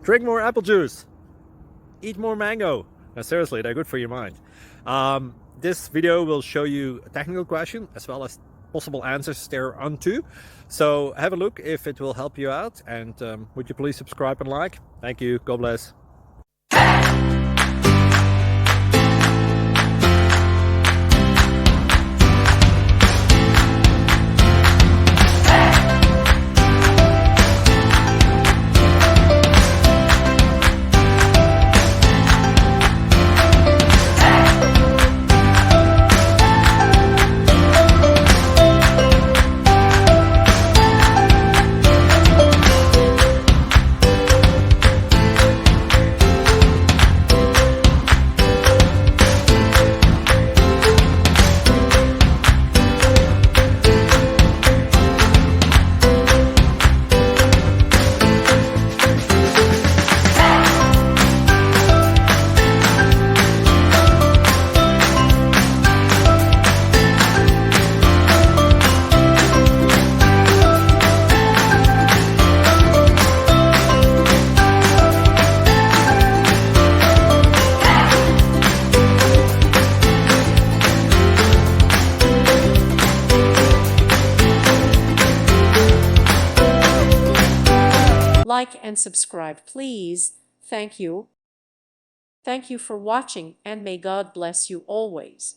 Drink more apple juice. Eat more mango. Now, seriously, they're good for your mind. This video will show you a technical question as well as possible answers thereunto. So have a look if it will help you out, and would you please subscribe and like? Thank you. God bless. Like and subscribe, please. Thank you. Thank you for watching, and may God bless you always.